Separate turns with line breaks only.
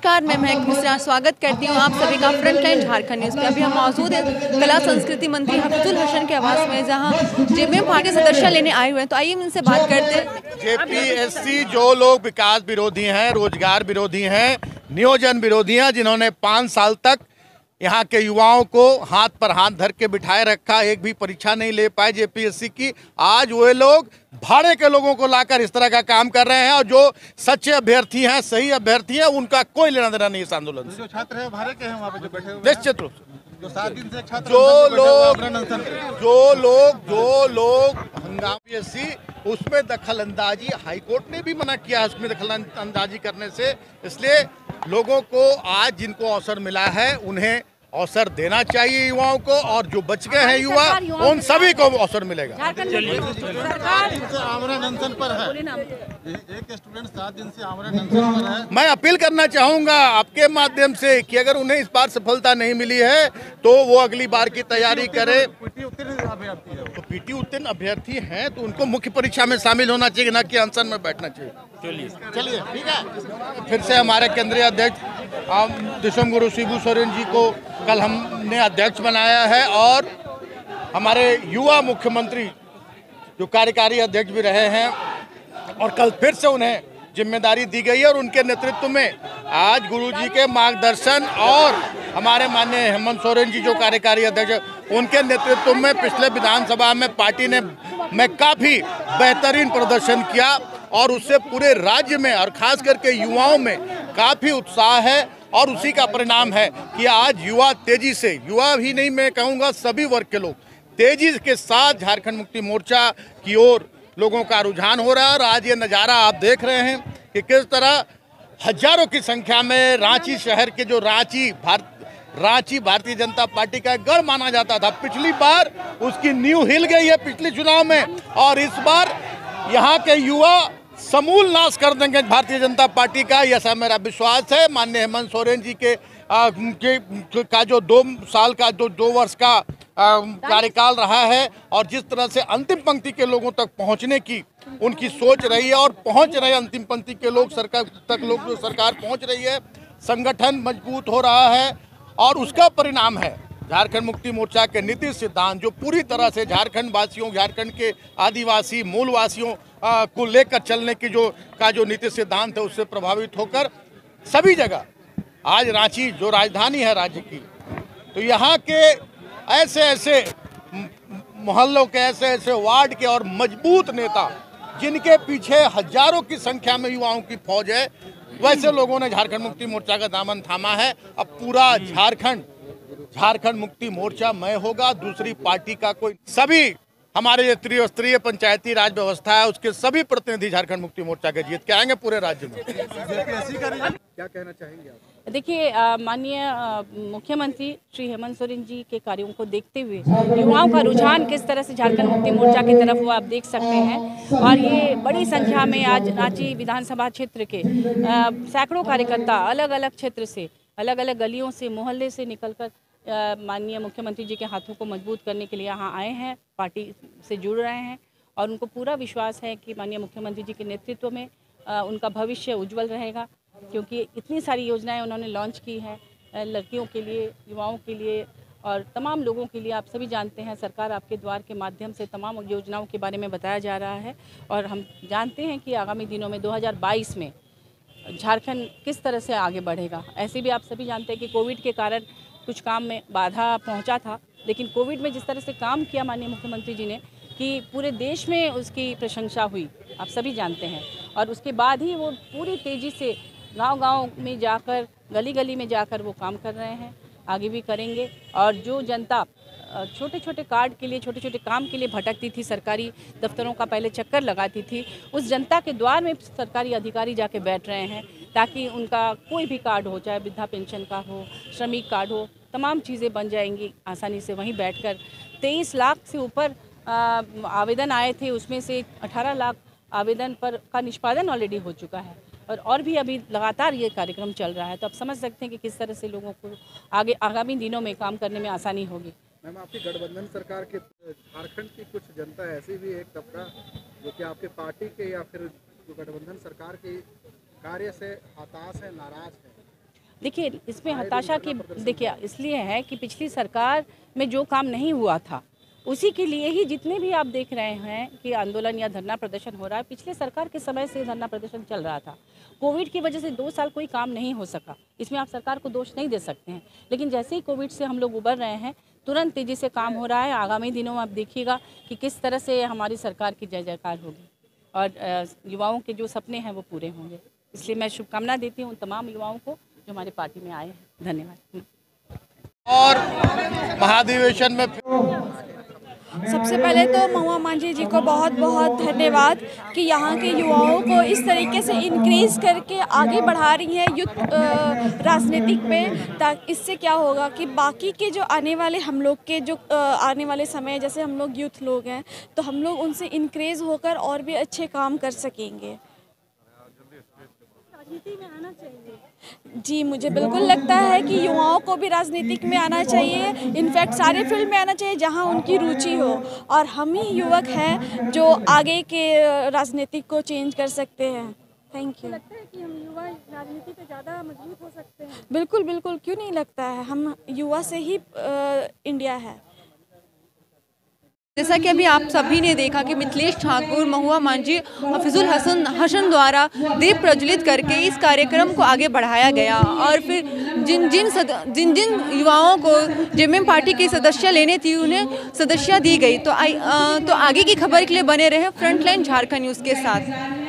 नमस्कार, मैं महक मिश्रा स्वागत करती हूँ आप सभी का फ्रंटलाइन झारखंड न्यूज़ पे। अभी हम मौजूद हैं कला संस्कृति मंत्री हफीजुल हसन के आवास में, जहाँ जेपीएम पार्टी के सदस्य लेने आए हुए हैं। तो आइए उनसे बात करते हैं।
जेपीएससी जो लोग विकास विरोधी हैं, रोजगार विरोधी हैं, नियोजन विरोधी हैं, जिन्होंने 5 साल तक यहाँ के युवाओं को हाथ पर हाथ धर के बिठाए रखा, एक भी परीक्षा नहीं ले पाए जेपीएससी की, आज वे लोग भाड़े के लोगों को लाकर इस तरह का काम कर रहे हैं। और जो सच्चे अभ्यर्थी हैं, सही अभ्यर्थी हैं, उनका कोई लेना देना नहीं इस आंदोलन से।
जो छात्र हैं भाड़े के हैं वहाँ पे जो बैठे हुए हैं,
निश्चित रूप से
जो 7 दिन से छात्र
जो लोग हंगामी उसमें दखल अंदाजी, हाईकोर्ट ने भी मना किया है उसमें दखल अंदाजी करने से। इसलिए लोगों को आज जिनको अवसर मिला है उन्हें अवसर देना चाहिए युवाओं को, और जो बच गए हैं युवा उन सभी को अवसर मिलेगा।
आमरण अनशन पर है, एक स्टूडेंट 7 दिन से आमरण अनशन पर है।
मैं अपील करना चाहूंगा आपके माध्यम से कि अगर उन्हें इस बार सफलता नहीं मिली है तो वो अगली बार की तैयारी करे। तो पीटी उत्तीर्ण अभ्यर्थी हैं तो उनको मुख्य परीक्षा में शामिल होना चाहिए, न कि अनशन में बैठना चाहिए। चलिए ठीक है। फिर से हमारे केंद्रीय अध्यक्ष दिसम गुरु शिबू सोरेन जी को कल हमने अध्यक्ष बनाया है, और हमारे युवा मुख्यमंत्री जो कार्यकारी अध्यक्ष भी रहे हैं, और कल फिर से उन्हें जिम्मेदारी दी गई है। और उनके नेतृत्व में आज गुरुजी के मार्गदर्शन और हमारे माननीय हेमंत सोरेन जी जो कार्यकारी अध्यक्ष, उनके नेतृत्व में पिछले विधानसभा में पार्टी ने काफ़ी बेहतरीन प्रदर्शन किया, और उससे पूरे राज्य में और खास करके युवाओं में काफ़ी उत्साह है। और उसी का परिणाम है कि आज युवा तेजी से, युवा भी नहीं मैं कहूँगा सभी वर्ग के लोग तेजी के साथ झारखंड मुक्ति मोर्चा की ओर लोगों का रुझान हो रहा है। और आज ये नज़ारा आप देख रहे हैं कि किस तरह हजारों की संख्या में रांची शहर के जो रांची भारतीय जनता पार्टी का गढ़ माना जाता था, पिछली बार उसकी नींव हिल गई है पिछले चुनाव में, और इस बार यहाँ के युवा समूल नाश कर देंगे भारतीय जनता पार्टी का, ऐसा मेरा विश्वास है। माननीय हेमंत सोरेन जी का जो 2 साल का जो 2 वर्ष का कार्यकाल रहा है, और जिस तरह से अंतिम पंक्ति के लोगों तक पहुंचने की उनकी सोच रही है, और पहुंच रहे अंतिम पंक्ति के लोग सरकार तक, लोग जो सरकार पहुंच रही है, संगठन मजबूत हो रहा है, और उसका परिणाम है झारखंड मुक्ति मोर्चा के नीति सिद्धांत जो पूरी तरह से झारखंड वासियों, झारखंड के आदिवासी मूलवासियों को लेकर चलने की जो नीति सिद्धांत है, उससे प्रभावित होकर सभी जगह आज रांची जो राजधानी है राज्य की, तो यहाँ के ऐसे मोहल्लों के ऐसे वार्ड के और मजबूत नेता जिनके पीछे हजारों की संख्या में युवाओं की फौज है, वैसे लोगों ने झारखंड मुक्ति मोर्चा का दामन थामा है। अब पूरा झारखंड मुक्ति मोर्चा मय होगा, दूसरी पार्टी का कोई, सभी हमारे ये त्रिस्तरीय पंचायती राज व्यवस्था है उसके सभी प्रतिनिधि झारखंड मुक्ति मोर्चा के जीत के आएंगे पूरे राज्य में।
क्या कहना चाहेंगे आप?
देखिए, माननीय मुख्यमंत्री श्री हेमंत सोरेन जी के कार्यों को देखते हुए युवाओं का रुझान किस तरह से झारखंड मुक्ति मोर्चा की तरफ वो आप देख सकते हैं। और ये बड़ी संख्या में आज रांची विधानसभा क्षेत्र के सैकड़ों कार्यकर्ता अलग अलग क्षेत्र से, अलग अलग गलियों से, मोहल्ले से निकलकर माननीय मुख्यमंत्री जी के हाथों को मजबूत करने के लिए यहाँ आए हैं, पार्टी से जुड़ रहे हैं, और उनको पूरा विश्वास है कि माननीय मुख्यमंत्री जी के नेतृत्व में उनका भविष्य उज्जवल रहेगा, क्योंकि इतनी सारी योजनाएं उन्होंने लॉन्च की हैं लड़कियों के लिए, युवाओं के लिए और तमाम लोगों के लिए। आप सभी जानते हैं सरकार आपके द्वार के माध्यम से तमाम योजनाओं के बारे में बताया जा रहा है, और हम जानते हैं कि आगामी दिनों में 2022 में झारखंड किस तरह से आगे बढ़ेगा। ऐसे भी आप सभी जानते हैं कि कोविड के कारण कुछ काम में बाधा पहुंचा था, लेकिन कोविड में जिस तरह से काम किया माननीय मुख्यमंत्री जी ने कि पूरे देश में उसकी प्रशंसा हुई, आप सभी जानते हैं। और उसके बाद ही वो पूरी तेज़ी से गांव-गांव में जाकर, गली गली में जाकर वो काम कर रहे हैं, आगे भी करेंगे। और जो जनता छोटे छोटे कार्ड के लिए, छोटे छोटे काम के लिए भटकती थी, सरकारी दफ्तरों का पहले चक्कर लगाती थी, उस जनता के द्वार में सरकारी अधिकारी जाके बैठ रहे हैं, ताकि उनका कोई भी कार्ड हो, चाहे वृद्धा पेंशन का हो, श्रमिक कार्ड हो, तमाम चीज़ें बन जाएंगी आसानी से वहीं बैठकर। 23 लाख से ऊपर आवेदन आए थे, उसमें से 18 लाख आवेदन पर का निष्पादन ऑलरेडी हो चुका है, और भी अभी लगातार ये कार्यक्रम चल रहा है। तो आप समझ सकते हैं कि किस तरह से लोगों को आगामी दिनों में काम करने में आसानी होगी।
मैम, आपकी गठबंधन सरकार के झारखंड की कुछ जनता ऐसी भी एक तबका जो कि आपके पार्टी के या फिर जो गठबंधन सरकार के कार्य से हताश है, नाराज है,
देखिए, इसमें हताशा की देखिए इसलिए है कि पिछली सरकार में जो काम नहीं हुआ था उसी के लिए ही जितने भी आप देख रहे हैं कि आंदोलन या धरना प्रदर्शन हो रहा है, पिछले सरकार के समय से धरना प्रदर्शन चल रहा था। कोविड की वजह से 2 साल कोई काम नहीं हो सका, इसमें आप सरकार को दोष नहीं दे सकते हैं। लेकिन जैसे ही कोविड से हम लोग उबर रहे हैं, तुरंत तेज़ी से काम हो रहा है। आगामी दिनों में आप देखिएगा कि किस तरह से हमारी सरकार की जय जयकार होगी और युवाओं के जो सपने हैं वो पूरे होंगे। इसलिए मैं शुभकामना देती हूँ उन तमाम युवाओं को जो हमारी पार्टी में आए हैं। धन्यवाद।
और महाधिवेशन में
सबसे पहले तो महुआ मांझी जी को बहुत बहुत धन्यवाद कि यहाँ के युवाओं को इस तरीके से इंक्रीज करके आगे बढ़ा रही हैं युद्ध राजनीतिक में। ताकि इससे क्या होगा कि बाकी के जो आने वाले हम लोग के जो आने वाले समय, जैसे हम लोग यूथ लोग हैं, तो हम लोग उनसे इंक्रीज होकर और भी अच्छे काम कर सकेंगे। राजनीति में आना चाहिए जी, मुझे बिल्कुल लगता है कि युवाओं को भी राजनीतिक में आना चाहिए। इनफैक्ट सारे फील्ड में आना चाहिए जहां उनकी रुचि हो, और हम ही युवक हैं जो आगे के राजनीतिक को चेंज कर सकते हैं। Thank you. लगता है कि हम युवा राजनीति पे ज़्यादा मजबूत हो सकते हैं? बिल्कुल बिल्कुल, क्यों नहीं लगता है। हम युवा से ही इंडिया है।
जैसा कि अभी आप सभी ने देखा कि मिथिलेश ठाकुर, महुआ मांझी, हफीजुल हसन द्वारा दीप प्रज्वलित करके इस कार्यक्रम को आगे बढ़ाया गया। और फिर जिन जिन युवाओं को जेएमएम पार्टी की सदस्य लेने थी उन्हें सदस्य दी गई। तो आगे की खबर के लिए बने रहे फ्रंटलाइन झारखंड न्यूज़ के साथ।